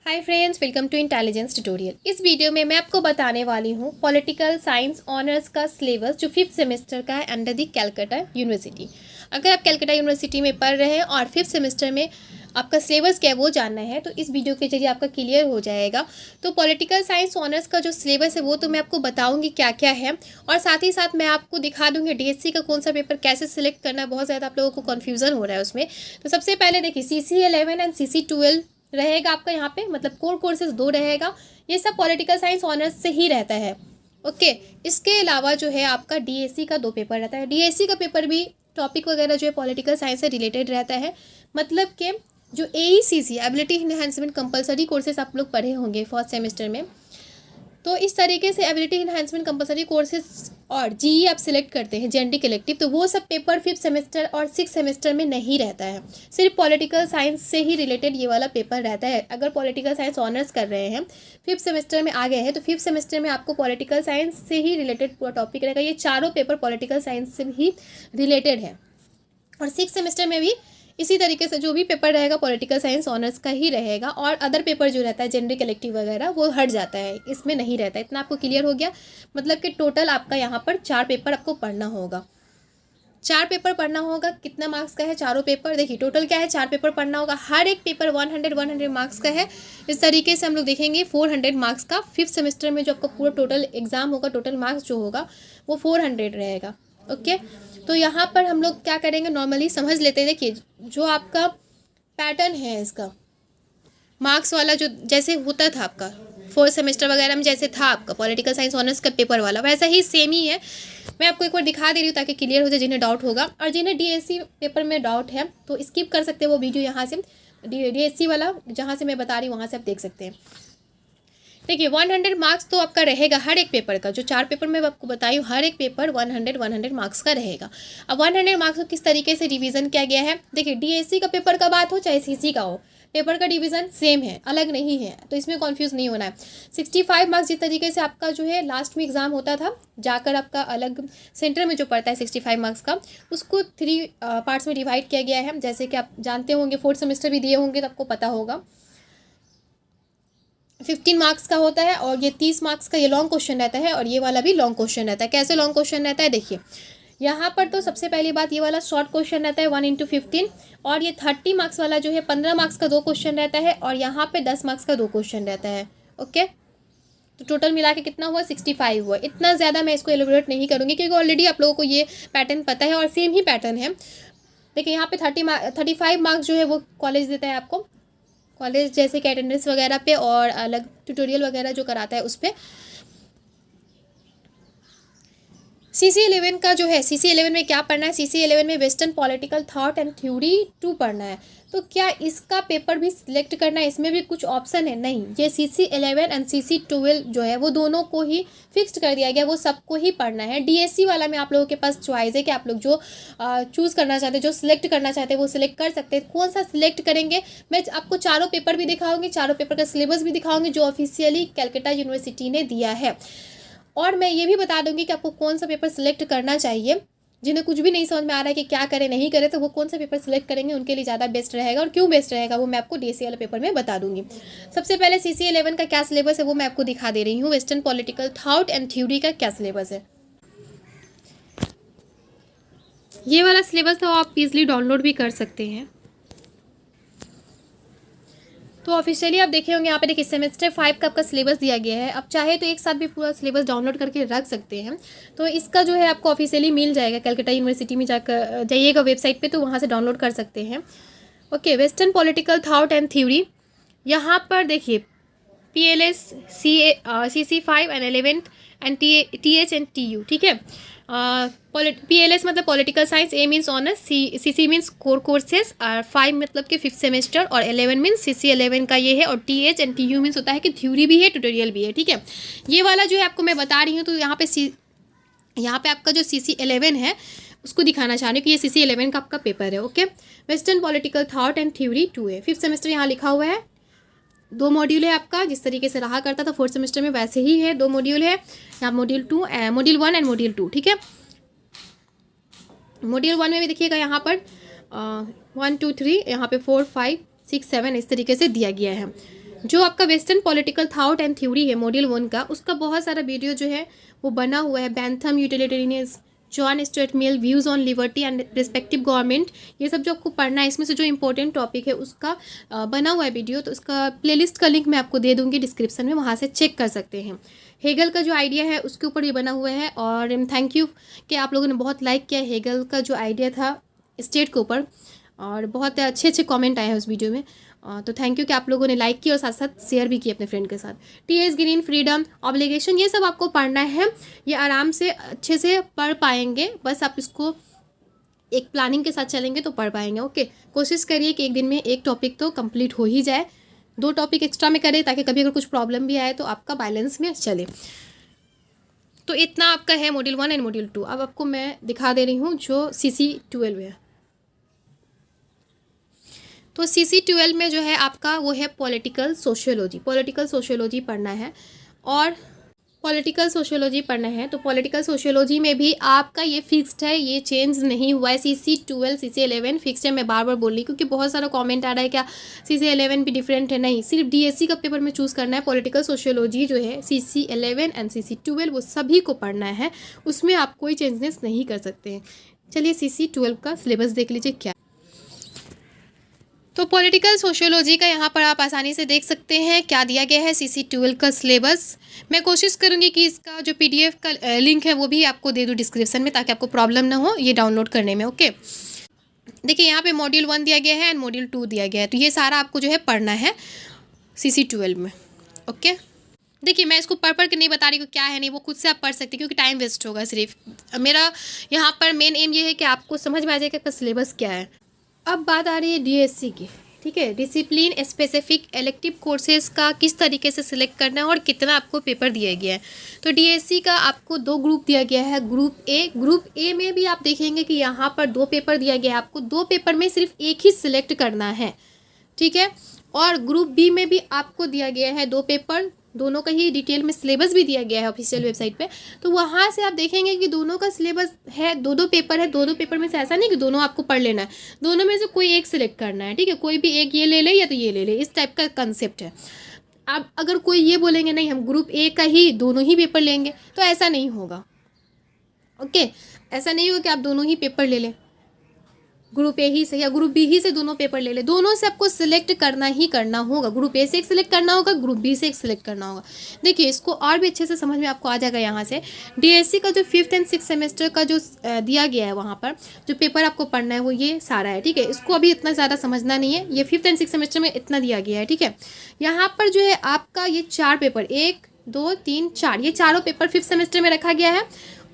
Hi friends, welcome to intelligence tutorial. इस video में मैं आपको बताने वाली हूँ पॉलिटिकल साइंस ऑनर्स का सिलेबस जो 5th सेमेस्टर का है अंडर दी कैलकाटा यूनिवर्सिटी। अगर आप कैलकाटा यूनिवर्सिटी में पढ़ रहे हैं और 5th सेमेस्टर में आपका सिलेबस क्या है वो जानना है तो इस वीडियो के जरिए आपका क्लियर हो जाएगा। तो पॉलिटिकल साइंस ऑनर्स का जो सिलेबस है वो तो मैं आपको बताऊंगी क्या क्या है, और साथ ही साथ मैं आपको दिखा दूंगी डीएससी का कौन सा पेपर कैसे सिलेक्ट करना है। बहुत ज़्यादा आप लोगों को कन्फ्यूज़न हो रहा है उसमें। तो सबसे पहले देखिए CC11 एंड CC12 रहेगा आपका यहाँ पे, मतलब कोर कोर्सेज 2 रहेगा। ये सब पॉलिटिकल साइंस ऑनर्स से ही रहता है। ओके, इसके अलावा जो है आपका डीएससी का 2 पेपर रहता है। डीएससी का पेपर भी टॉपिक वगैरह जो है पॉलिटिकल साइंस से रिलेटेड रहता है। मतलब कि जो AECC ability enhancement compulsory courses आप लोग पढ़े होंगे फर्स्ट सेमेस्टर में, तो इस तरीके से एबिलिटी इन्हांसमेंट कंपलसरी कोर्सेज और जीई आप सिलेक्ट करते हैं जेएनडी कलेक्टिव, तो वो सब पेपर 5th सेमेस्टर और 6th सेमेस्टर में नहीं रहता है। सिर्फ पॉलिटिकल साइंस से ही रिलेटेड ये वाला पेपर रहता है। अगर पॉलिटिकल साइंस ऑनर्स कर रहे हैं 5th सेमेस्टर में आ गए हैं तो 5th सेमेस्टर में आपको पॉलिटिकल साइंस से ही रिलेटेड पूरा टॉपिक रहेगा। ये चारों पेपर पॉलिटिकल साइंस से ही रिलेटेड है। और 6th सेमेस्टर में भी इसी तरीके से जो भी पेपर रहेगा पॉलिटिकल साइंस ऑनर्स का ही रहेगा, और अदर पेपर जो रहता है जनरल कलेक्टिव वगैरह वो हट जाता है, इसमें नहीं रहता। इतना आपको क्लियर हो गया। मतलब कि टोटल आपका यहाँ पर 4 पेपर आपको पढ़ना होगा। 4 पेपर पढ़ना होगा। कितना मार्क्स का है चारों पेपर? देखिए टोटल क्या है, 4 पेपर पढ़ना होगा। हर एक पेपर 100 मार्क्स का है। इस तरीके से हम लोग देखेंगे 400 मार्क्स का 5th सेमेस्टर में जो आपका पूरा टोटल एग्जाम होगा, टोटल मार्क्स जो होगा वो 400 रहेगा। ओके, तो यहाँ पर हम लोग क्या करेंगे, नॉर्मली समझ लेते हैं। देखिए जो आपका पैटर्न है इसका मार्क्स वाला, जो जैसे होता था आपका 4th सेमेस्टर वगैरह में जैसे था आपका पॉलिटिकल साइंस ऑनर्स का पेपर वाला, वैसा ही सेम ही है। मैं आपको एक बार दिखा दे रही हूँ ताकि क्लियर हो जाए जिन्हें डाउट होगा। और जिन्हें डीएससी पेपर में डाउट है तो स्किप कर सकते हैं वो वीडियो, यहाँ से डीएससी वाला जहाँ से मैं बता रही हूँ वहाँ से आप देख सकते हैं। देखिए 100 मार्क्स तो आपका रहेगा हर एक पेपर का। जो 4 पेपर मैं आपको बताई हूँ हर एक पेपर 100 मार्क्स का रहेगा। अब 100 मार्क्स को किस तरीके से रिवीजन किया गया है, देखिए डीएससी का पेपर का बात हो चाहे सीसी का हो, पेपर का डिवीजन सेम है, अलग नहीं है, तो इसमें कन्फ्यूज़ नहीं होना है। 65 मार्क्स जिस तरीके से आपका जो है लास्ट में एग्जाम होता था जाकर आपका अलग सेंटर में जो पड़ता है 65 मार्क्स का, उसको 3 पार्ट्स में डिवाइड किया गया है। जैसे कि आप जानते होंगे 4th सेमेस्टर भी दिए होंगे तो आपको पता होगा 15 मार्क्स का होता है, और ये 30 मार्क्स का ये लॉन्ग क्वेश्चन रहता है, और ये वाला भी लॉन्ग क्वेश्चन रहता है। कैसे लॉन्ग क्वेश्चन रहता है देखिए, यहाँ पर तो सबसे पहली बात ये वाला शॉर्ट क्वेश्चन रहता है 1 × 15, और ये 30 मार्क्स वाला जो है 15 मार्क्स का 2 क्वेश्चन रहता है, और यहाँ पे 10 मार्क्स का 2 क्वेश्चन रहता है। ओके, तो टोटल मिला के कितना हुआ, 65 हुआ। इतना ज़्यादा मैं इसको एलिब्रेट नहीं करूँगी क्योंकि ऑलरेडी आप लोगों को ये पैटर्न पता है और सेम ही पैटर्न है। देखिए यहाँ पे 35 मार्क्स जो है वो कॉलेज देता है आपको, कॉलेज जैसे कि अटेंडेंस वगैरह पे और अलग ट्यूटोरियल वगैरह जो कराता है उस पर। CC11 का जो है, CC11 में क्या पढ़ना है, CC11 में western political thought and theory 2 पढ़ना है। तो क्या इसका पेपर भी सिलेक्ट करना है, इसमें भी कुछ ऑप्शन है? नहीं, ये CC11 एंड CC12 जो है वो दोनों को ही फिक्स्ड कर दिया गया, वो सबको ही पढ़ना है। डीएससी वाला में आप लोगों के पास चॉइस है कि आप लोग जो चूज़ करना चाहते हैं, जो सिलेक्ट करना चाहते हैं वो सिलेक्ट कर सकते हैं। कौन सा सिलेक्ट करेंगे, मैं आपको चारों पेपर भी दिखाऊंगी, चारों पेपर का सिलेबस भी दिखाऊंगी जो ऑफिशियली कैलकाटा यूनिवर्सिटी ने दिया है। और मैं ये भी बता दूंगी कि आपको कौन सा पेपर सिलेक्ट करना चाहिए। जिन्हें कुछ भी नहीं समझ में आ रहा है कि क्या करें नहीं करें, तो वो कौन सा पेपर सिलेक्ट करेंगे उनके लिए ज़्यादा बेस्ट रहेगा, और क्यों बेस्ट रहेगा वो मैं आपको डीएससी वाले पेपर में बता दूंगी। सबसे पहले CC11 का क्या सिलेबस है वो मैं आपको दिखा दे रही हूँ। Western political thought and theory का क्या सिलेबस है, ये वाला सिलेबस तो आप इजीली डाउनलोड भी कर सकते हैं। तो ऑफिशियली आप देखे होंगे यहाँ पे देखिए सेमेस्टर 5 का आपका सिलेबस दिया गया है। आप चाहे तो एक साथ भी पूरा सिलेबस डाउनलोड करके रख सकते हैं। तो इसका जो है आपको ऑफिशियली मिल जाएगा, कलकत्ता यूनिवर्सिटी में जाकर जाइएगा वेबसाइट पे तो वहाँ से डाउनलोड कर सकते हैं। Okay, western political thought and theory, यहाँ पर देखिए PLS CC5 and 11th and TH and TU, ठीक है। PLS मतलब political science, A means honours, CC means core courses, और 5 मतलब कि 5th सेमेस्टर, और 11 मीन्स CC11 का ये है, और TH एंड TU मीन्स होता है कि थ्योरी भी है ट्यूटोरियल भी है, ठीक है। ये वाला जो है आपको मैं बता रही हूँ, तो यहाँ पे आपका जो CC11 है उसको दिखाना चाह रही हूँ कि ये CC11 का आपका पेपर है। Okay, western political thought and theory 2 है, 5th सेमेस्टर यहाँ लिखा हुआ है। 2 मॉड्यूल है आपका, जिस तरीके से रहा करता था 4th सेमेस्टर में वैसे ही है। 2 मॉड्यूल है यहाँ, मॉड्यूल 1 एंड मॉड्यूल 2, ठीक है। मॉड्यूल 1 में भी देखिएगा यहाँ पर 1 2 3, यहाँ पे 4 5 6 7 इस तरीके से दिया गया है। जो आपका western political thought and theory है मॉड्यूल 1 का, उसका बहुत सारा वीडियो जो है वो बना हुआ है। Bentham, utilitarianism, John Stuart Mill, views on liberty and respective government, ये सब जो आपको पढ़ना है, इसमें से जो इंपॉर्टेंट टॉपिक है उसका बना हुआ है वीडियो। तो उसका प्लेलिस्ट का लिंक मैं आपको दे दूँगी डिस्क्रिप्शन में, वहाँ से चेक कर सकते हैं। हेगल का जो आइडिया है उसके ऊपर ये बना हुआ है। और थैंक यू कि आप लोगों ने बहुत लाइक किया हेगल का जो आइडिया था स्टेट के ऊपर, और बहुत अच्छे अच्छे कमेंट आए हैं उस वीडियो में। तो थैंक यू कि आप लोगों ने लाइक किया और साथ साथ शेयर भी किया अपने फ्रेंड के साथ। टी.एस. ग्रीन, फ्रीडम, ऑब्लिगेशन, ये सब आपको पढ़ना है। ये आराम से अच्छे से पढ़ पाएंगे, बस आप इसको एक प्लानिंग के साथ चलेंगे तो पढ़ पाएंगे। ओके, कोशिश करिए कि एक दिन में एक टॉपिक तो कंप्लीट हो ही जाए, 2 टॉपिक एक्स्ट्रा में करें ताकि कभी अगर कुछ प्रॉब्लम भी आए तो आपका बैलेंस में चले। तो इतना आपका है मॉड्यूल 1 एंड मॉड्यूल 2। अब आपको मैं दिखा दे रही हूँ जो CC12 है। तो CC12 में जो है आपका वो है पॉलिटिकल सोशियोलॉजी। पॉलिटिकल सोशियोलॉजी पढ़ना है और पॉलिटिकल सोशियोलॉजी पढ़ना है। तो पॉलिटिकल सोशियोलॉजी में भी आपका ये फिक्स्ड है, ये चेंज नहीं हुआ है। CC12, CC11 फिक्स्ड है। मैं बार बार बोल रही क्योंकि बहुत सारा कमेंट आ रहा है क्या CC11 भी डिफरेंट है। नहीं, सिर्फ DSC का पेपर में चूज़ करना है। पॉलिटिकल सोशियोलॉजी जो है CC11 एंड CC12 वो सभी को पढ़ना है, उसमें आप कोई चेंजेस नहीं कर सकते हैं। चलिए CC12 का सिलेबस देख लीजिए क्या। तो पॉलिटिकल सोशियोलॉजी का यहाँ पर आप आसानी से देख सकते हैं क्या दिया गया है CC12 का सिलेबस। मैं कोशिश करूँगी कि इसका जो PDF का लिंक है वो भी आपको दे दूँ डिस्क्रिप्शन में, ताकि आपको प्रॉब्लम ना हो ये डाउनलोड करने में। ओके, देखिए यहाँ पे मॉड्यूल 1 दिया गया है एंड मॉड्यूल 2 दिया गया है। तो ये सारा आपको जो है पढ़ना है CC12 में। ओके, देखिए मैं इसको पढ़ के नहीं बता रही हूँ क्या है नहीं, वो खुद से आप पढ़ सकते हैं क्योंकि टाइम वेस्ट होगा। सिर्फ मेरा यहाँ पर मेन एम ये है कि आपको समझ में आ जाएगा कि सिलेबस क्या है। अब बात आ रही है DSC की। ठीक है, डिसिप्लिन स्पेसिफिक इलेक्टिव कोर्सेज का किस तरीके से सिलेक्ट करना है और कितना आपको पेपर दिया गया है। तो DSC का आपको 2 ग्रुप दिया गया है। ग्रुप ए में भी आप देखेंगे कि यहाँ पर 2 पेपर दिया गया है। आपको 2 पेपर में सिर्फ एक ही सिलेक्ट करना है। ठीक है, और ग्रुप बी में भी आपको दिया गया है 2 पेपर, दोनों का ही डिटेल में सिलेबस भी दिया गया है ऑफिशियल वेबसाइट पे। तो वहाँ से आप देखेंगे कि दोनों का सिलेबस है, 2 पेपर है। 2 पेपर में से ऐसा नहीं कि दोनों आपको पढ़ लेना है, दोनों में से कोई एक सिलेक्ट करना है। ठीक है, कोई भी एक ये ले ले या तो ये ले ले, इस टाइप का कंसेप्ट है। अब अगर कोई ये बोलेंगे नहीं हम ग्रुप ए का ही दोनों ही पेपर लेंगे, तो ऐसा नहीं होगा। ओके, ऐसा नहीं होगा कि आप दोनों ही पेपर ले लें, ग्रुप ए ही से या ग्रुप बी ही से दोनों पेपर ले ले। दोनों से आपको सिलेक्ट करना ही करना होगा। ग्रुप ए से एक सिलेक्ट करना होगा, ग्रुप बी से एक सिलेक्ट करना होगा। देखिए इसको और भी अच्छे से समझ में आपको आ जाएगा। यहाँ से DSC का जो 5th एंड 6th सेमेस्टर का जो दिया गया है वहाँ पर जो पेपर आपको पढ़ना है वो ये सारा है। ठीक है, इसको अभी इतना ज़्यादा समझना नहीं है, ये 5th एंड 6th सेमेस्टर में इतना दिया गया है। ठीक है, यहाँ पर जो है आपका ये 4 पेपर 1 2 3 4 ये चारों पेपर 5th सेमेस्टर में रखा गया है,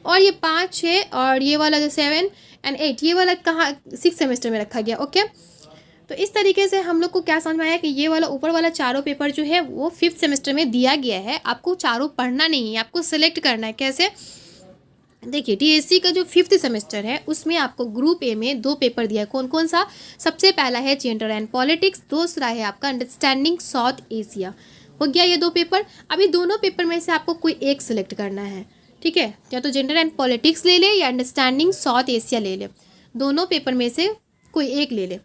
और ये 5 6 और ये वाला जो 7 एंड 8 ये वाला कहाँ 6th सेमेस्टर में रखा गया। ओके, तो इस तरीके से हम लोग को क्या समझ में आया कि ये वाला ऊपर वाला चारों पेपर जो है वो 5th सेमेस्टर में दिया गया है। आपको चारों पढ़ना नहीं है, आपको सिलेक्ट करना है। कैसे, देखिए DSC का जो 5th सेमेस्टर है उसमें आपको ग्रुप ए में 2 पेपर दिया है। कौन कौन सा, सबसे पहला है जेंडर एंड पॉलिटिक्स, दूसरा है आपका अंडरस्टैंडिंग साउथ एशिया। हो गया ये 2 पेपर। अभी दोनों पेपर में से आपको कोई एक सिलेक्ट करना है। ठीक है, या तो जेंडर एंड पॉलिटिक्स ले ले या अंडरस्टैंडिंग साउथ एशिया ले ले, दोनों पेपर में से कोई एक ले ले,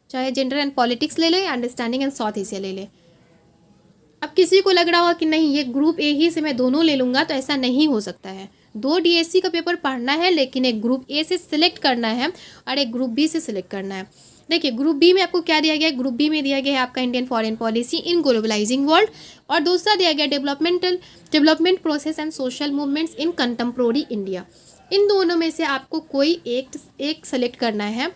चाहे जेंडर एंड पॉलिटिक्स ले ले या अंडरस्टैंडिंग एंड साउथ एशिया ले ले। अब किसी को लग रहा होगा कि नहीं ये ग्रुप ए ही से मैं दोनों ले लूँगा, तो ऐसा नहीं हो सकता है। 2 DSC का पेपर पढ़ना है, लेकिन एक ग्रुप ए से सिलेक्ट करना है और एक ग्रुप बी से सिलेक्ट करना है। देखिए ग्रुप बी में आपको क्या दिया गया है, ग्रुप बी में दिया गया है आपका Indian foreign policy in globalising world, और दूसरा दिया गया development process and social movements in contemporary India. इन दोनों में से आपको कोई एक सेलेक्ट करना है,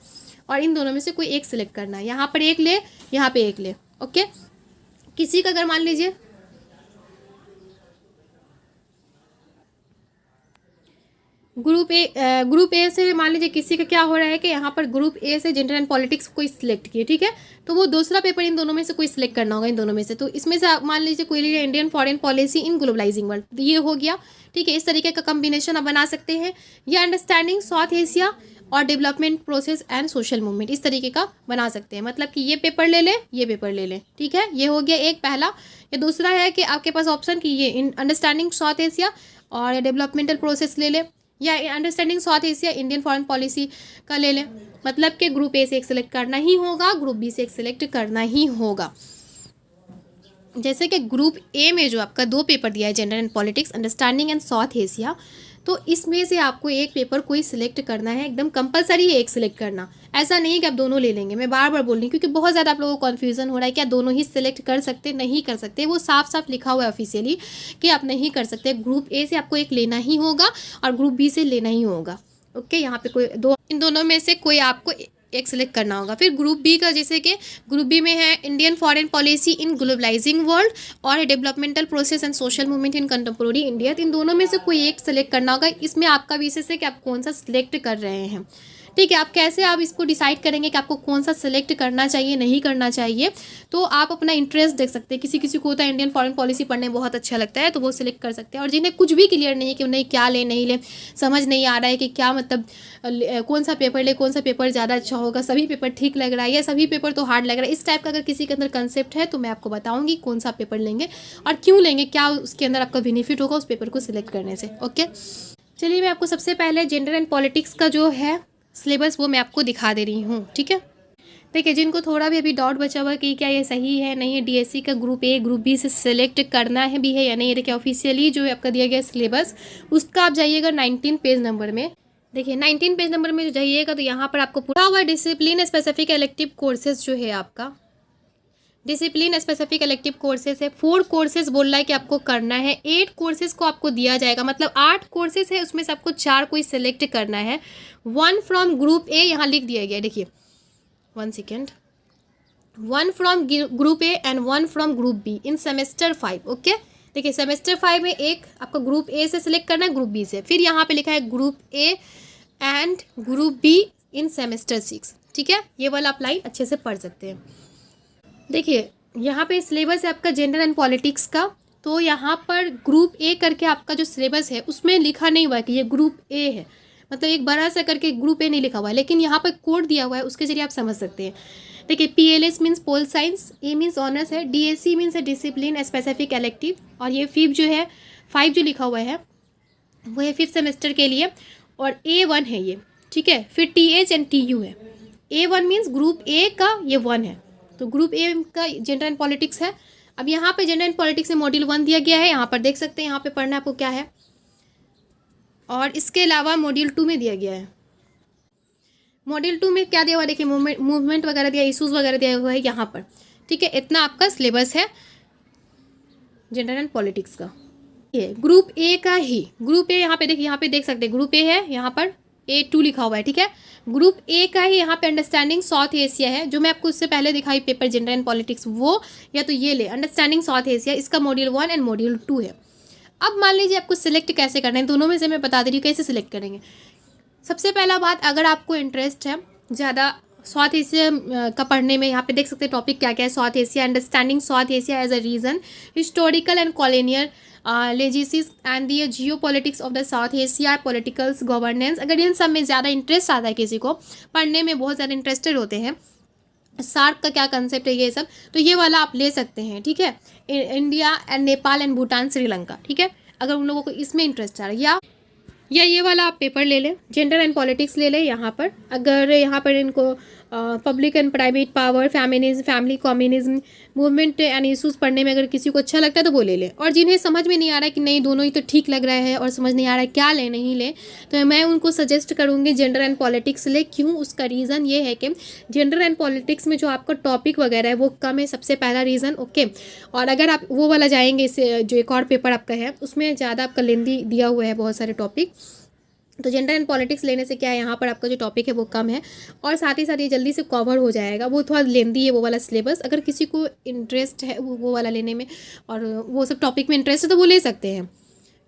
और इन दोनों में से कोई एक सिलेक्ट करना है। यहाँ पर एक ले, यहाँ पे एक ले। ओके, किसी का अगर मान लीजिए ग्रुप ए से मान लीजिए किसी का क्या हो रहा है कि यहाँ पर ग्रुप ए से जेंडर एंड पॉलिटिक्स कोई सिलेक्ट किए। ठीक है, तो वो दूसरा पेपर इन दोनों में से कोई सिलेक्ट करना होगा, इन दोनों में से। तो इसमें से मान लीजिए कोई लीजिए Indian foreign policy in globalising world, तो ये हो गया। ठीक है, इस तरीके का कम्बिनेशन आप बना सकते हैं, या अंडरस्टैंडिंग साउथ एशिया और development process and social movement, इस तरीके का बना सकते हैं। मतलब कि ये पेपर ले ले, ये पेपर ले ले। ठीक है, ये हो गया एक पहला। या दूसरा है कि आपके पास ऑप्शन कि ये अंडरस्टैंडिंग साउथ एशिया और डेवलपमेंटल प्रोसेस ले ले, या understanding South Asia Indian foreign policy का ले लें। मतलब कि ग्रुप ए से एक सिलेक्ट करना ही होगा, ग्रुप बी से एक सिलेक्ट करना ही होगा। जैसे कि ग्रुप ए में जो आपका 2 पेपर दिया है, general and politics, understanding and south Asia, तो इसमें से आपको एक पेपर कोई सिलेक्ट करना है, एकदम कंपलसरी है एक सिलेक्ट करना। ऐसा नहीं है कि आप दोनों ले लेंगे, मैं बार बार बोल रही हूँ क्योंकि बहुत ज़्यादा आप लोगों को कन्फ्यूजन हो रहा है कि आप दोनों ही सिलेक्ट कर सकते, नहीं कर सकते। वो साफ साफ लिखा हुआ है ऑफिशियली कि आप नहीं कर सकते। ग्रुप ए से आपको एक लेना ही होगा और ग्रुप बी से लेना ही होगा। ओके, यहाँ पे कोई इन दोनों में से कोई आपको एक सिलेक्ट करना होगा। फिर ग्रुप बी का, जैसे कि ग्रुप बी में है Indian foreign policy in globalising world और developmental process and social movement in contemporary India. इन दोनों में से कोई एक सिलेक्ट करना होगा। इसमें आपका विषय है कि आप कौन सा सिलेक्ट कर रहे हैं। ठीक है, आप कैसे आप इसको डिसाइड करेंगे कि आपको कौन सा सिलेक्ट करना चाहिए, नहीं करना चाहिए, तो आप अपना इंटरेस्ट देख सकते हैं। किसी किसी को होता है इंडियन फॉरेन पॉलिसी पढ़ने में बहुत अच्छा लगता है, तो वो सिलेक्ट कर सकते हैं। और जिन्हें कुछ भी क्लियर नहीं है कि उन्हें क्या ले नहीं ले, समझ नहीं आ रहा है कि क्या मतलब कौन सा पेपर ले, कौन सा पेपर ज़्यादा अच्छा होगा, सभी पेपर ठीक लग रहा है या सभी पेपर तो हार्ड लग रहा है, इस टाइप का अगर किसी के अंदर कंसेप्ट है तो मैं आपको बताऊँगी कौन सा पेपर लेंगे और क्यों लेंगे, क्या उसके अंदर आपका बेनिफिट होगा उस पेपर को सिलेक्ट करने से। ओके, चलिए मैं आपको सबसे पहले जनरल एंड पॉलिटिक्स का जो है सिलेबस वो मैं आपको दिखा दे रही हूँ। ठीक है, देखिए जिनको थोड़ा भी अभी डाउट बचा हुआ कि क्या ये सही है नहीं है, डीएससी का ग्रुप ए ग्रुप बी से सिलेक्ट करना है भी है या नहीं, ये देखिए ऑफिशियली जो आपका दिया गया सिलेबस उसका आप जाइएगा 19 पेज नंबर में। देखिए 19 पेज नंबर में जो जाइएगा तो यहाँ पर आपको पूरा हुआ डिसिप्लिन स्पेसिफिक इलेक्टिव कोर्सेज जो है आपका डिसिप्लिन स्पेसिफिक इलेक्टिव कोर्सेज है। 4 कोर्सेज बोल रहा है कि आपको करना है। 8 कोर्सेज को आपको दिया जाएगा, मतलब 8 कोर्सेज है, उसमें से आपको 4 कोई सिलेक्ट करना है। 1 फ्रॉम ग्रुप ए यहाँ लिख दिया गया है, देखिए 1 second, 1 from group A and 1 from group be in semester 5। Okay, देखिए सेमेस्टर 5 में एक आपको ग्रुप ए से सिलेक्ट करना है, ग्रुप बी से। फिर यहाँ पे लिखा है group A and group be in semester 6। ठीक है, ये वाला आप लाइन अच्छे से पढ़ सकते हैं। देखिए यहाँ पे सिलेबस है आपका जनरल एंड पॉलिटिक्स का, तो यहाँ पर ग्रुप ए करके आपका जो सिलेबस है उसमें लिखा नहीं हुआ है कि ये ग्रुप ए है, मतलब एक बड़ा सा करके ग्रुप ए नहीं लिखा हुआ है, लेकिन यहाँ पर कोड दिया हुआ है, उसके जरिए आप समझ सकते हैं। देखिए PLS मीन्स पोल साइंस, ए मीन्स ऑनर्स है, DSC मीन्स है डिसिप्लिन स्पेसिफिक इलेक्टिव, और ये 5 जो है 5 जो लिखा हुआ है वो है 5th सेमेस्टर के लिए, और A1 है ये। ठीक है, फिर TH एंड TU है। A1 मीन्स ग्रुप ए का ये 1 है, तो ग्रुप ए का जनरल एंड पॉलिटिक्स है। अब यहाँ पे जनरल एंड पॉलिटिक्स में मॉड्यूल 1 दिया गया है, यहाँ पर देख सकते हैं, यहाँ पे पढ़ना आपको क्या है। और इसके अलावा मॉड्यूल 2 में दिया गया है। मॉड्यूल 2 में क्या दिया हुआ है, देखिए मूवमेंट वगैरह दिया, इशूज़ वगैरह दिया हुआ है यहाँ पर। ठीक है, इतना आपका सिलेबस है जनरल एंड पॉलिटिक्स का। ये ग्रुप ए का ही, ग्रुप ए यहाँ पे देखिए, यहाँ पे देख सकते हैं ग्रुप ए है, यहाँ पर A2 लिखा हुआ है। ठीक है, ग्रुप ए का ही यहाँ पे अंडरस्टैंडिंग साउथ एशिया है, जो मैं आपको उससे पहले दिखाई पेपर जनरल एंड पॉलिटिक्स, वो या तो ये ले अंडरस्टैंडिंग साउथ एशिया, इसका मॉड्यूल 1 एंड मॉड्यूल 2 है। अब मान लीजिए आपको सिलेक्ट कैसे करना है, दोनों में से मैं बता दे रही हूँ कैसे सिलेक्ट करेंगे। सबसे पहला बात, अगर आपको इंटरेस्ट है ज़्यादा साउथ एशिया का पढ़ने में, यहाँ पे देख सकते हैं टॉपिक क्या क्या है। South Asia, understanding South Asia as a region, historical and colonial legacies and the geopolitics of the South Asia, politicals governance. अगर इन सब में ज़्यादा इंटरेस्ट आता है, किसी को पढ़ने में बहुत ज़्यादा इंटरेस्टेड होते हैं, सार्क का क्या कंसेप्ट है ये सब, तो ये वाला आप ले सकते हैं। ठीक है, India and Nepal and Bhutan Sri Lanka. ठीक है, अगर उन लोगों को इसमें इंटरेस्ट आ रहा है, या ये वाला आप पेपर ले लें, जनरल एंड पॉलिटिक्स ले लें। यहाँ पर अगर यहाँ पर इनको public and private power, feminism, family communism, movement and issues पढ़ने में अगर किसी को अच्छा लगता है तो वो ले लें। और जिन्हें समझ में नहीं आ रहा है कि नहीं दोनों ही तो ठीक लग रहा है और समझ नहीं आ रहा है क्या ले नहीं ले, तो मैं उनको सजेस्ट करूँगी जनरल एंड पॉलिटिक्स ले। क्यों, उसका रीज़न ये है कि जनरल एंड पॉलिटिक्स में जो आपका टॉपिक वगैरह है वो कम है, सबसे पहला रीज़न। ओके, और अगर आप वो वाला जाएंगे, इससे जो एक और पेपर आपका है उसमें ज़्यादा आपका लेंदी दिया हुआ है बहुत सारे टॉपिक, तो जनरल एंड पॉलिटिक्स लेने से क्या है, यहाँ पर आपका जो टॉपिक है वो कम है और साथ ही साथ ये जल्दी से कवर हो जाएगा। वो थोड़ा लेंदी है वो वाला सिलेबस, अगर किसी को इंटरेस्ट है वो वाला लेने में और वो सब टॉपिक में इंटरेस्ट है तो वो ले सकते हैं।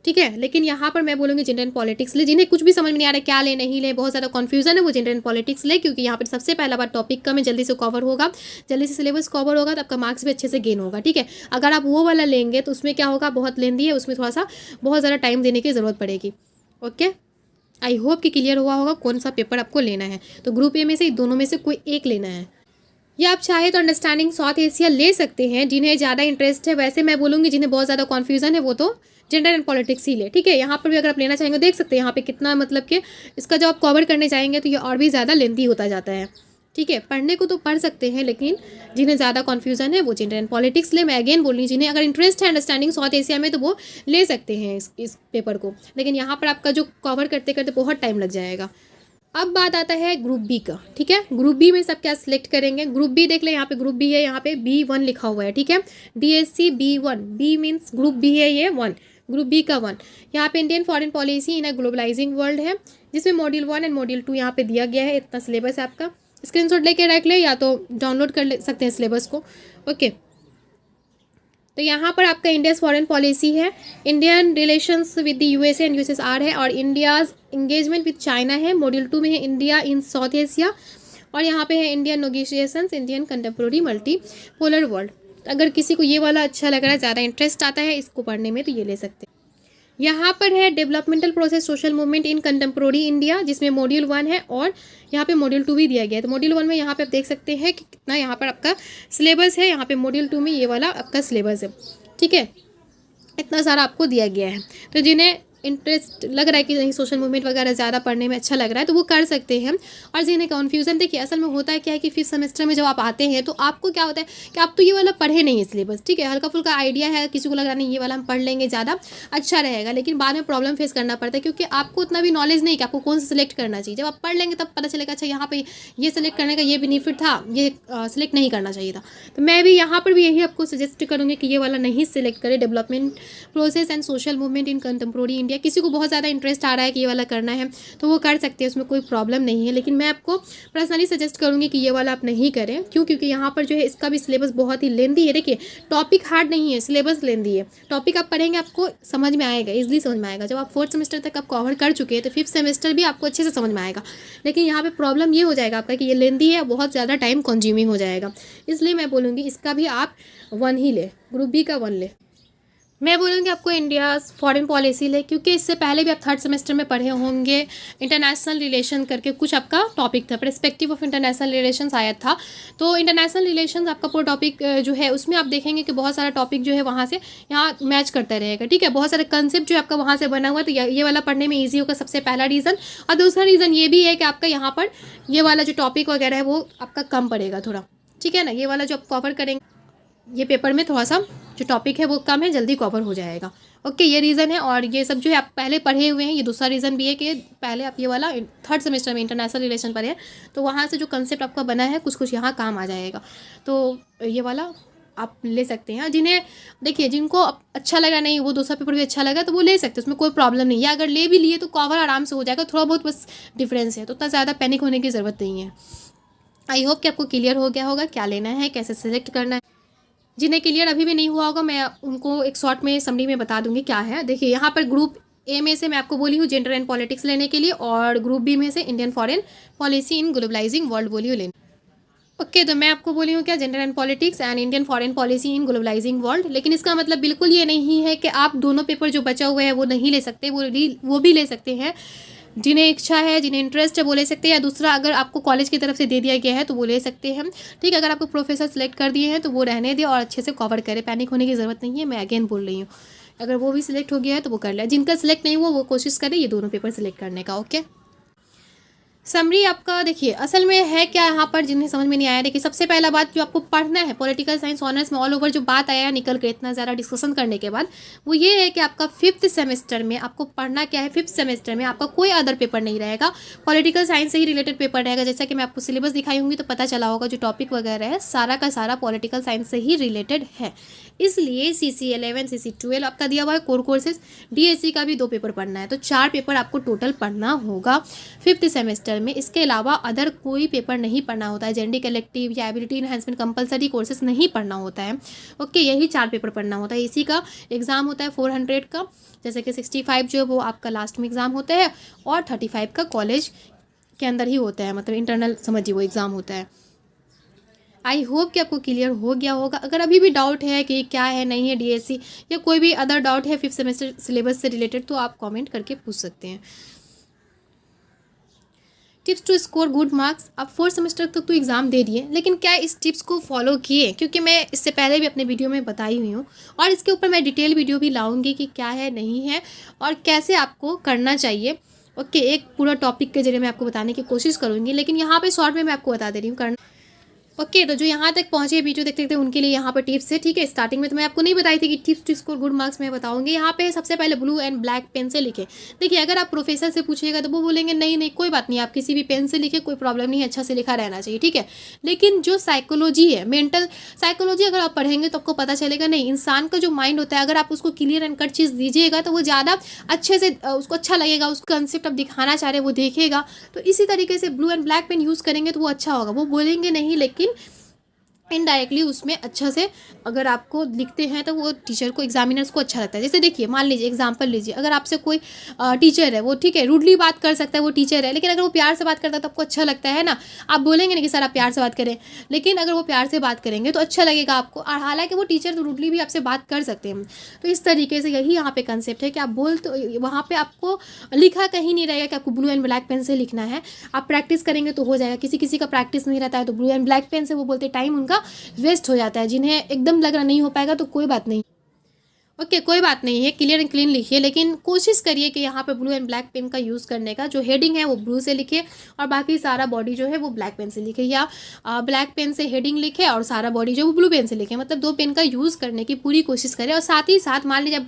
ठीक है, लेकिन यहाँ पर मैं बोलूँगी जनरल एंड पॉलिटिक्स ले। जिन्हें कुछ भी समझ में नहीं आ रहा है क्या ले नहीं ले, बहुत ज़्यादा कन्फ्यूजन है, वो जनरल एंड पॉलिटिक्स ले, क्योंकि यहाँ पर सबसे पहला बार टॉपिक कम है, जल्दी से कवर होगा, जल्दी से सिलेबस कवर होगा, तो आपका मार्क्स भी अच्छे से गेन होगा। ठीक है, अगर आप वो वाला लेंगे तो उसमें क्या होगा, बहुत लेंदी है, उसमें थोड़ा सा बहुत ज़्यादा टाइम देने की ज़रूरत पड़ेगी। ओके, आई होप कि क्लियर हुआ होगा कौन सा पेपर आपको लेना है। तो ग्रुप ए में से दोनों में से कोई एक लेना है, या आप चाहे तो अंडरस्टैंडिंग साउथ एशिया ले सकते हैं जिन्हें ज़्यादा इंटरेस्ट है। वैसे मैं बोलूँगी जिन्हें बहुत ज़्यादा कन्फ्यूजन है वो तो जनरल एंड पॉलिटिक्स ही ले। ठीक है, यहाँ पर भी अगर आप लेना चाहेंगे देख सकते हैं, यहाँ पे कितना मतलब कि इसका जब आप कवर करने जाएंगे तो ये और भी ज़्यादा लेंथी होता जाता है। ठीक है, पढ़ने को तो पढ़ सकते हैं, लेकिन जिन्हें ज़्यादा कन्फ्यूजन है वो जेंडर एंड पॉलिटिक्स ले। मैं अगेन बोल रही हूँ, जिन्हें अगर इंटरेस्ट है अंडरस्टैंडिंग साउथ एशिया में तो वो ले सकते हैं इस पेपर को, लेकिन यहाँ पर आपका जो कवर करते करते बहुत टाइम लग जाएगा। अब बात आता है ग्रुप बी का। ठीक है, ग्रुप बी में सब क्या सिलेक्ट करेंगे। ग्रुप बी देख ले, यहाँ पे ग्रुप बी है, यहाँ पे B1 लिखा हुआ है। ठीक है, DSC B1, B means group B है ये 1, ग्रुप बी का 1। यहाँ पे Indian foreign policy in a globalising world है, जिसमें मॉड्यूल 1 एंड मॉड्यूल 2 यहाँ पे दिया गया है। इतना सिलेबस है आपका, स्क्रीनशॉट लेके रख ले या तो डाउनलोड कर ले सकते हैं सिलेबस को। ओके, तो यहाँ पर आपका इंडियाज़ फॉरेन पॉलिसी है, Indian relations with the USA and USSR है, और इंडियाज़ इंगेजमेंट विद चाइना है। मॉड्यूल 2 में है इंडिया इन साउथ एशिया, और यहाँ पे है Indian negotiations, Indian contemporary multi polar world. अगर किसी को ये वाला अच्छा लग रहा है, ज़्यादा इंटरेस्ट आता है इसको पढ़ने में, तो ये ले सकते हैं। यहाँ पर है डेवलपमेंटल प्रोसेस सोशल मूवमेंट इन कंटेम्प्रेरी इंडिया, जिसमें मॉड्यूल 1 है और यहाँ पे मॉड्यूल 2 भी दिया गया है। तो मॉड्यूल 1 में यहाँ पे आप देख सकते हैं कि कितना यहाँ पर आपका सिलेबस है, यहाँ पे मॉड्यूल 2 में ये वाला आपका सिलेबस है। ठीक है, इतना सारा आपको दिया गया है। तो जिन्हें इंटरेस्ट लग रहा है कि नहीं सोशल मूवमेंट वगैरह ज़्यादा पढ़ने में अच्छा लग रहा है, तो वो कर सकते हैं। और जिन्हें कन्फ्यूजन, देखिए असल में होता है क्या है कि 5th सेमेस्टर में जब आप आते हैं तो आपको क्या होता है कि आप तो ये वाला पढ़े नहीं है सिलेबस। ठीक है, हल्का फुल्का आइडिया है, किसी को लग रहा नहीं ये वाला हम पढ़ लेंगे ज़्यादा अच्छा रहेगा, लेकिन बाद में प्रॉब्लम फेस करना पड़ता है, क्योंकि आपको उतना भी नॉलेज नहीं कि आपको कौन सा सिलेक्ट करना चाहिए। जब आप पढ़ लेंगे तब पता चलेगा अच्छा यहाँ पे ये सिलेक्ट करने का ये बेनिफिट था, ये सिलेक्ट नहीं करना चाहिए था। तो मैं भी यहाँ पर भी यही आपको सजेस्ट करूँगी कि ये वाला नहीं सिलेक्ट करें, development process and social movement in contemporary India. किसी को बहुत ज़्यादा इंटरेस्ट आ रहा है कि ये वाला करना है तो वो कर सकते हैं, उसमें कोई प्रॉब्लम नहीं है, लेकिन मैं आपको पर्सनली सजेस्ट करूँगी कि ये वाला आप नहीं करें। क्यों? क्योंकि यहाँ पर जो है इसका भी सिलेबस बहुत ही लेंदी है। देखिए टॉपिक हार्ड नहीं है, सिलेबस लेंदी है। टॉपिक आप पढ़ेंगे आपको समझ में आएगा, इजीली समझ में आएगा। जब आप 4th सेमेस्टर तक आप कवर कर चुके हैं तो 5th सेमेस्टर भी आपको अच्छे से समझ में आएगा। लेकिन यहाँ पर प्रॉब्लम ये हो जाएगा आपका कि ये लेंदी है, बहुत ज़्यादा टाइम कंज्यूमिंग हो जाएगा। इसलिए मैं बोलूँगी इसका भी आप 1 ही ले, ग्रुप बी का 1 ले। मैं बोलूँगी आपको इंडिया फॉरेन पॉलिसी ले, क्योंकि इससे पहले भी आप 3rd सेमेस्टर में पढ़े होंगे इंटरनेशनल रिलेशन करके कुछ आपका टॉपिक था, पर्सपेक्टिव ऑफ इंटरनेशनल रिलेशंस आया था। तो इंटरनेशनल रिलेशंस आपका पूरा टॉपिक जो है उसमें आप देखेंगे कि बहुत सारा टॉपिक जो है वहाँ से यहाँ मैच करता रहेगा। ठीक है, बहुत सारे कंसेप्ट जो आपका वहाँ से बना हुआ है, तो ये वाला पढ़ने में ईजी होगा, सबसे पहला रीज़न। और दूसरा रीज़न ये भी है कि आपका यहाँ पर ये वाला जो टॉपिक वगैरह है वो आपका कम पड़ेगा थोड़ा। ठीक है ना, ये वाला जो आप कवर करेंगे ये पेपर में थोड़ा सा जो टॉपिक है वो कम है, जल्दी कवर हो जाएगा। ओके, ये रीज़न है। और ये सब जो है आप पहले पढ़े हुए हैं, ये दूसरा रीज़न भी है कि पहले आप ये वाला 3rd सेमेस्टर में इंटरनेशनल रिलेशन पढ़े हैं, तो वहाँ से जो कंसेप्ट आपका बना है कुछ कुछ यहाँ काम आ जाएगा। तो ये वाला आप ले सकते हैं। जिन्हें देखिए जिनको अच्छा लगा नहीं, वो दूसरा पेपर भी अच्छा लगा तो वो ले सकते हैं, उसमें कोई प्रॉब्लम नहीं है। अगर ले भी लिए तो कवर आराम से हो जाएगा, थोड़ा बहुत बस डिफरेंस है, तो उतना ज़्यादा पैनिक होने की ज़रूरत नहीं है। आई होप कि आपको क्लियर हो गया होगा क्या लेना है, कैसे सेलेक्ट करना है। जिन्हें क्लियर अभी भी नहीं हुआ होगा मैं उनको एक शॉर्ट में समरी में बता दूंगी क्या है। देखिए यहाँ पर ग्रुप ए में से मैं आपको बोली हूँ जेंडर एंड पॉलिटिक्स लेने के लिए, और ग्रुप बी में से Indian foreign policy in globalising world बोली हूँ लेने। ओके, तो मैं आपको बोली हूँ क्या, gender and politics and Indian foreign policy in globalising world. लेकिन इसका मतलब बिल्कुल ये नहीं है कि आप दोनों पेपर जो बचा हुआ है वो नहीं ले सकते, वो भी ले सकते हैं। जिन्हें इच्छा है, जिन्हें इंटरेस्ट है वो ले सकते हैं, या दूसरा अगर आपको कॉलेज की तरफ से दे दिया गया है तो वो ले सकते हैं। ठीक है, अगर आपको प्रोफेसर सेलेक्ट कर दिए हैं तो वो रहने दें और अच्छे से कवर करें, पैनिक होने की ज़रूरत नहीं है। मैं अगेन बोल रही हूँ, अगर वो भी सिलेक्ट हो गया है तो वो कर ले। जिनका सिलेक्ट नहीं हुआ वो कोशिश करें ये दोनों पेपर सिलेक्ट करने का। ओके, समरी आपका देखिए असल में है क्या यहाँ पर, जिन्हें समझ में नहीं आया, देखिए सबसे पहला बात जो आपको पढ़ना है पॉलिटिकल साइंस ऑनर्स में ऑल ओवर जो बात आया निकल के इतना ज़्यादा डिस्कशन करने के बाद, वो ये है कि आपका 5th सेमेस्टर में आपको पढ़ना क्या है। 5th सेमेस्टर में आपका कोई अदर पेपर नहीं रहेगा, पॉलिटिकल साइंस से ही रिलेटेड पेपर रहेगा। जैसा कि मैं आपको सिलेबस दिखाई होंगी तो पता चला होगा, जो टॉपिक वगैरह है सारा का सारा पॉलिटिकल साइंस से ही रिलेटेड है। इसलिए CC11 CC12 आपका दिया हुआ है कोर कोर्सेज, DSC का भी 2 पेपर पढ़ना है, तो 4 पेपर आपको टोटल पढ़ना होगा 5th सेमेस्टर में। इसके अलावा अदर कोई पेपर नहीं पढ़ना होता है, जेंडर इलेक्टिव या एबिलिटी इनहेंसमेंट कंपलसरी कोर्सेज नहीं पढ़ना होता है। ओके, यही 4 पेपर पढ़ना होता है। इसी का एग्ज़ाम होता है 400 का, जैसे कि 65 जो है वो आपका लास्ट में एग्ज़ाम होता है, और 35 का कॉलेज के अंदर ही होता है, मतलब इंटरनल समझिए वो एग्ज़ाम होता है। आई होप कि आपको क्लियर हो गया होगा। अगर अभी भी डाउट है कि क्या है नहीं है DSC, या कोई भी अदर डाउट है 5th सेमेस्टर सिलेबस से रिलेटेड, तो आप कमेंट करके पूछ सकते हैं। Tips to score good marks. आप 4th सेमेस्टर तक तो एग्ज़ाम दे दिए, लेकिन क्या इस टिप्स को फॉलो किए? क्योंकि मैं इससे पहले भी अपने वीडियो में बताई हुई हूँ, और इसके ऊपर मैं डिटेल वीडियो भी लाऊंगी कि क्या है नहीं है और कैसे आपको करना चाहिए। ओके, एक पूरा टॉपिक के जरिए मैं आपको बताने की कोशिश करूँगी, लेकिन यहाँ पे शॉर्ट में मैं आपको बता दे रही हूँ करना। ओके, तो जो यहाँ तक पहुँचे वीडियो देखते देखते उनके लिए यहाँ पर टिप्स है, ठीक है। स्टार्टिंग में तो मैं आपको नहीं बताई थी कि tips to score good marks मैं बताऊंगी। यहाँ पे सबसे पहले ब्लू एंड ब्लैक पेन से लिखे। देखिए, अगर आप प्रोफेसर से पूछिएगा तो वो बोलेंगे नहीं नहीं कोई बात नहीं, आप किसी भी पेन से लिखे, कोई प्रॉब्लम नहीं है, अच्छा से लिखा रहना चाहिए, ठीक है। लेकिन जो साइकोलॉजी है, मेंटल साइकोलॉजी अगर आप पढ़ेंगे तो आपको पता चलेगा नहीं, इंसान का जो माइंड होता है अगर आप उसको क्लियर एंड कट चीज़ दीजिएगा तो वो ज़्यादा अच्छे से उसको अच्छा लगेगा, उसको कंसेप्ट आप दिखाना चाह रहे हैं वो देखेगा। तो इसी तरीके से blue and black pen use करेंगे तो वो अच्छा होगा। वो बोलेंगे नहीं, लेकिन इनडायरेक्टली उसमें अच्छा से अगर आपको लिखते हैं तो वो टीचर को, एग्जामिनर्स को अच्छा लगता है। जैसे देखिए, मान लीजिए एग्जांपल लीजिए, अगर आपसे कोई टीचर है, वो ठीक है रूडली बात कर सकता है, वो टीचर है, लेकिन अगर वो प्यार से बात करता है तो आपको अच्छा लगता है ना। आप बोलेंगे नहीं कि सर आप प्यार से बात करें, लेकिन अगर वो प्यार से बात करेंगे तो अच्छा लगेगा आपको। और हालांकि वो टीचर तो रूडली भी आपसे बात कर सकते हैं। तो इस तरीके से यही यहाँ पे कंसेप्ट है कि आप बोल तो वहाँ पर आपको लिखा कहीं नहीं रहेगा कि आपको ब्लू एंड ब्लैक पेन से लिखना है। आप प्रैक्टिस करेंगे तो हो जाएगा। किसी किसी का प्रैक्टिस नहीं रहता है तो ब्लू एंड ब्लैक पेन से वो बोलते टाइम उनका वेस्ट हो जाता है। जिन्हें एकदम लग रहा नहीं हो पाएगा तो कोई बात नहीं, ओके कोई बात नहीं है, क्लियर एंड क्लीन लिखिए, लेकिन कोशिश करिए कि यहाँ पे ब्लू एंड ब्लैक पेन का यूज़ करने का। जो हेडिंग है वो ब्लू से लिखिए और बाकी सारा बॉडी जो है वो ब्लैक पेन से लिखिए, या ब्लैक पेन से हेडिंग लिखे और सारा बॉडी जो वो ब्लू पेन से लिखे। मतलब दो पेन का यूज़ करने की पूरी कोशिश करें। और साथ ही साथ मान लीजिए आप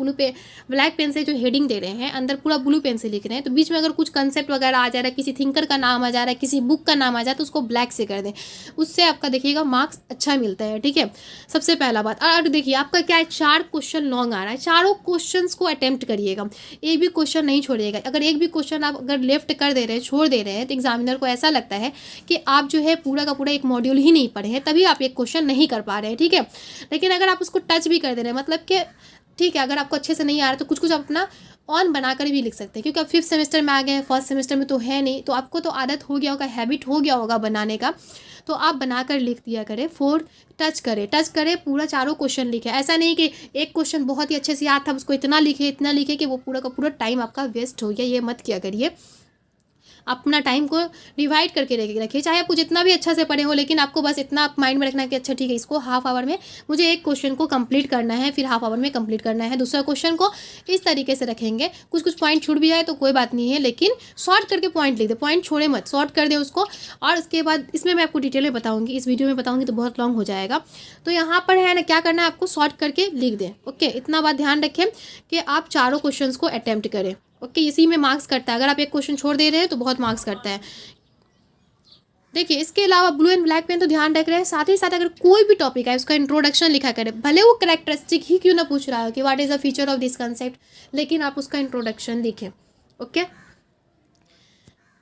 ब्लैक पेन से जो हेडिंग दे रहे हैं, अंदर पूरा ब्लू पेन से लिख रहे हैं, तो बीच में अगर कुछ कंसेप्ट वगैरह आ जा रहा है, किसी थिंकर का नाम आ जा रहा है, किसी बुक का नाम आ जाए, तो उसको ब्लैक से कर दें। उससे आपका देखिएगा मार्क्स अच्छा मिलता है, ठीक है। सबसे पहला बात। और देखिए आपका क्या है, 4 क्वेश्चन लॉन्ग आ रहा है, चारों क्वेश्चंस को अटेम्प्ट करिएगा, एक भी क्वेश्चन नहीं छोड़िएगा। अगर एक भी क्वेश्चन आप अगर लेफ्ट कर दे रहे हैं, छोड़ दे रहे हैं, तो एग्जामिनर को ऐसा लगता है कि आप जो है पूरा का पूरा एक मॉड्यूल ही नहीं पढ़े हैं, तभी आप एक क्वेश्चन नहीं कर पा रहे हैं, ठीक है। लेकिन अगर आप उसको टच भी कर दे रहे हैं, मतलब कि ठीक है, अगर आपको अच्छे से नहीं आ रहा तो कुछ कुछ आप अपना ऑन बनाकर भी लिख सकते हैं, क्योंकि आप 5th सेमेस्टर में आ गए हैं, फर्स्ट सेमेस्टर में तो है नहीं, तो आपको तो आदत हो गया होगा, हैबिट हो गया होगा बनाने का, तो आप बनाकर लिख दिया करें। 4 टच करें पूरा चारों क्वेश्चन लिखे। ऐसा नहीं कि एक क्वेश्चन बहुत ही अच्छे से याद था, उसको इतना लिखे कि वो पूरा का पूरा टाइम आपका वेस्ट हो गया, ये मत किया करिए। अपना टाइम को डिवाइड करके रखिए, चाहे आपको जितना भी अच्छा से पढ़े हो, लेकिन आपको बस इतना आप माइंड में रखना है कि अच्छा ठीक है, इसको हाफ आवर में मुझे एक क्वेश्चन को कंप्लीट करना है, फिर हाफ आवर में कंप्लीट करना है दूसरा क्वेश्चन को। इस तरीके से रखेंगे। कुछ कुछ पॉइंट छूट भी जाए तो कोई बात नहीं है, लेकिन शॉर्ट करके पॉइंट लिख दे, पॉइंट छोड़े मत, शॉर्ट कर दे उसको। और उसके बाद इसमें मैं आपको डिटेल में बताऊँगी, इस वीडियो में बताऊँगी तो बहुत लॉन्ग हो जाएगा। तो यहाँ पर है ना, क्या करना है आपको, शॉर्ट करके लिख दें। ओके, इतना बात ध्यान रखें कि आप चारों क्वेश्चन को अटेम्प्ट करें। ओके, इसी में मार्क्स करता है। अगर आप एक क्वेश्चन छोड़ दे रहे हैं तो बहुत मार्क्स करता है। देखिए, इसके अलावा ब्लू एंड ब्लैक पेन तो ध्यान रख रहे हैं, साथ ही साथ अगर कोई भी टॉपिक है उसका इंट्रोडक्शन लिखा करें, भले वो कैरेक्टरिस्टिक ही क्यों ना पूछ रहा हो कि what is the feature of this concept, लेकिन आप उसका इंट्रोडक्शन लिखें। ओके,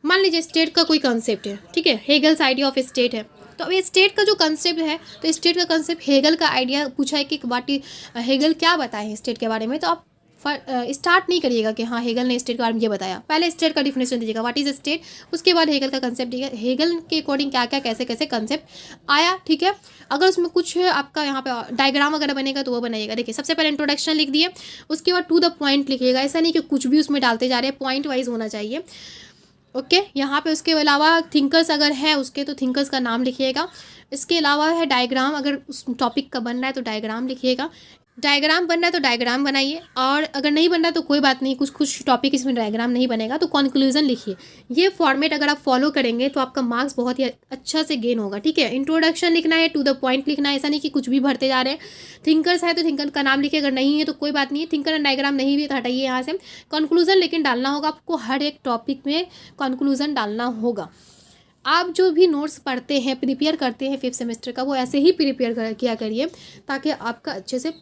मान लीजिए स्टेट का कोई कंसेप्ट है, ठीक है, हेगल्स आइडिया ऑफ स्टेट है, तो अब ये स्टेट का जो कंसेप्ट है, तो स्टेट का कंसेप्ट हेगल का आइडिया पूछा है कि हेगल क्या बताए हैं स्टेट के बारे में, तो आप स्टार्ट नहीं करिएगा कि हाँ हेगल ने स्टेट के बारे में ये बताया। पहले स्टेट का डिफिनेशन दीजिएगा, व्हाट इज स्टेट, उसके बाद हेगल का कंसेप्ट दीजिएगा, हेगल के अकॉर्डिंग क्या क्या कैसे कैसे कंसेप्ट आया, ठीक है। अगर उसमें कुछ आपका यहाँ पे डायग्राम वगैरह बनेगा तो वो बनाइएगा। देखिए, सबसे पहले इंट्रोडक्शन लिख दिए, उसके बाद टू द पॉइंट लिखिएगा। ऐसा नहीं कि कुछ भी उसमें डालते जा रहे हैं, पॉइंट वाइज होना चाहिए। ओके, यहाँ पे उसके अलावा थिंकर्स अगर है उसके, तो थिंकर्स का नाम लिखिएगा। इसके अलावा है डायग्राम, अगर उस टॉपिक का बन रहा है तो डायग्राम लिखिएगा। डायग्राम बन रहा है तो डायग्राम बनाइए, और अगर नहीं बन रहा तो कोई बात नहीं, कुछ टॉपिक इसमें डायग्राम नहीं बनेगा तो कंक्लूजन लिखिए। ये फॉर्मेट अगर आप फॉलो करेंगे तो आपका मार्क्स बहुत ही अच्छा से गेन होगा, ठीक है। इंट्रोडक्शन लिखना है, टू द पॉइंट लिखना है, ऐसा नहीं कि कुछ भी भरते जा रहे हैं। थिंकर्स है तो थिंकर का नाम लिखिए, अगर नहीं है तो कोई बात नहीं है, थिंकर एंड डायग्राम नहीं भी तो हटाइए यहाँ से। कंक्लूजन लेकिन डालना होगा आपको, हर एक टॉपिक में कंक्लूजन डालना होगा। आप जो भी नोट्स पढ़ते हैं, प्रिपेयर करते हैं 5th सेमेस्टर का, वो ऐसे ही प्रिपेयर किया करिए ताकि आपका अच्छे से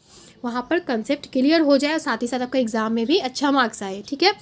वहाँ पर कंसेप्ट क्लियर हो जाए और साथ ही साथ आपका एग्ज़ाम में भी अच्छा मार्क्स आए, ठीक है।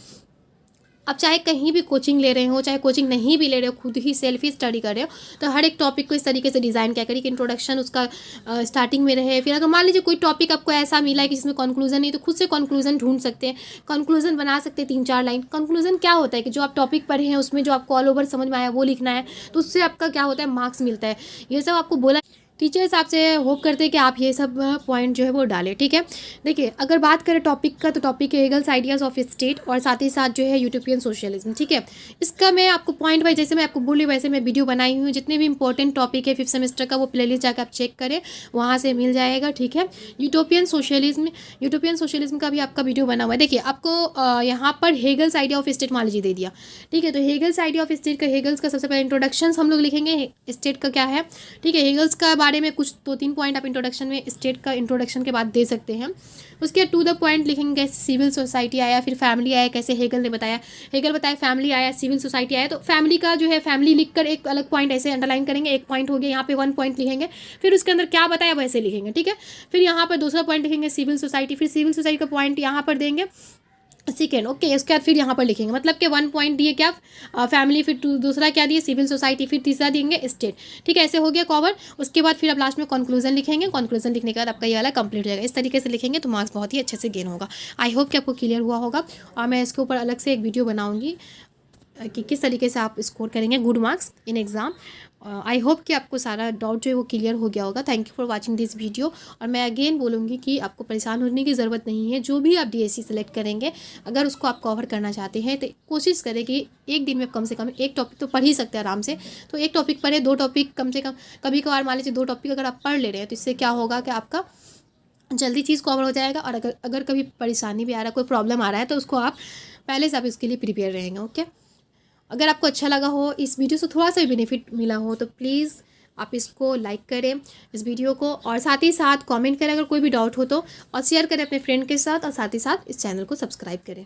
अब चाहे कहीं भी कोचिंग ले रहे हो, चाहे कोचिंग नहीं भी ले रहे हो, खुद ही सेल्फ ही स्टडी कर रहे हो, तो हर एक टॉपिक को इस तरीके से डिज़ाइन क्या करिए कि इंट्रोडक्शन उसका स्टार्टिंग में रहे। फिर अगर मान लीजिए कोई टॉपिक आपको ऐसा मिला है कि जिसमें कंक्लूजन नहीं, तो खुद से कंक्लूजन ढूंढ सकते हैं, कंक्लूजन बना सकते हैं 3-4 लाइन। कंक्लूजन क्या होता है कि जो आप टॉपिक पढ़े हैं उसमें जो आपको ऑल ओवर समझ में आया वो लिखना है, तो उससे आपका क्या होता है, मार्क्स मिलता है। ये सब आपको बोला, टीचर्स आपसे होप करते हैं कि आप ये सब पॉइंट जो है वो डालें, ठीक है। देखिए अगर बात करें टॉपिक का, तो टॉपिक है हेगल्स आइडियाज़ ऑफ स्टेट और साथ ही साथ जो है यूटोपियन सोशलिज्म, ठीक है। इसका मैं आपको पॉइंट वाइज, जैसे मैं आपको बोली वैसे मैं वीडियो बनाई हूँ। जितने भी इंपॉर्टेंट टॉपिक है 5th सेमेस्टर का वो प्लेलिस्ट जाकर आप चेक करें, वहाँ से मिल जाएगा, ठीक है। यूटोपियन सोशलिज्म का भी आपका वीडियो बना हुआ है। देखिए आपको यहाँ पर हेगल्स आइडिया ऑफ स्टेट मान लीजिए दे दिया, ठीक है। तो हेगल्स आइडिया ऑफ स्टेट का, हेगल्स का सबसे पहले इंट्रोडक्शन हम लोग लिखेंगे स्टेट का क्या है, ठीक है। हेगल्स का बारे में कुछ 2-3 पॉइंट आप इंट्रोडक्शन में, स्टेट का इंट्रोडक्शन के बाद दे सकते हैं। उसके टू द पॉइंट लिखेंगे कैसे सिविल सोसाइटी आया, फिर फैमिली आया, कैसे हेगल ने बताया, हेगल बताया फैमिली आया, सिविल सोसाइटी आया। तो फैमिली का जो है, फैमिली लिखकर एक अलग पॉइंट ऐसे अंडरलाइन करेंगे, एक पॉइंट हो गया, यहाँ पे 1 पॉइंट लिखेंगे, फिर उसके अंदर क्या बताया वैसे लिखेंगे, ठीक है। फिर यहाँ पर दूसरा पॉइंट लिखेंगे सिविल सोसाइटी, फिर सिविल सोसाइटी का पॉइंट यहाँ पर देंगे सेकेंड, ओके। उसके बाद फिर यहाँ पर लिखेंगे, मतलब कि 1 पॉइंट दिए क्या फैमिली, फिर दूसरा क्या दिए सिविल सोसाइटी, फिर तीसरा देंगे स्टेट, ठीक है। ऐसे हो गया कवर। उसके बाद फिर आप लास्ट में कंक्लूजन लिखेंगे, कंक्लूजन लिखने के बाद आपका ये वाला कंप्लीट हो जाएगा। इस तरीके से लिखेंगे तो मार्क्स बहुत ही अच्छे से गेन होगा। आई होप कि आपको क्लियर हुआ होगा, और मैं इसके ऊपर अलग से एक वीडियो बनाऊँगी कि किस तरीके से आप स्कोर करेंगे good marks in exam. I hope कि आपको सारा डाउट जो है वो क्लियर हो गया होगा। Thank you for watching this video. और मैं अगेन बोलूँगी कि आपको परेशान होने की ज़रूरत नहीं है। जो भी आप DSC सेलेक्ट करेंगे, अगर उसको आप कवर करना चाहते हैं तो कोशिश करें कि एक दिन में कम से कम एक टॉपिक तो पढ़ ही सकते हैं आराम से। तो एक टॉपिक पढ़े, 2 टॉपिक कम से कम, कभी कभार मान लीजिए 2 टॉपिक अगर आप पढ़ ले रहे हैं तो इससे क्या होगा कि आपका जल्दी चीज़ कवर हो जाएगा। और अगर कभी परेशानी भी आ रहा है, कोई प्रॉब्लम आ रहा है, तो उसको आप पहले से आप इसके लिए प्रिपेयर रहेंगे, ओके। अगर आपको अच्छा लगा हो, इस वीडियो से थोड़ा सा भी बेनिफिट मिला हो, तो प्लीज़ आप इसको लाइक करें इस वीडियो को, और साथ ही साथ कमेंट करें अगर कोई भी डाउट हो तो, और शेयर करें अपने फ्रेंड के साथ, और साथ ही साथ इस चैनल को सब्सक्राइब करें।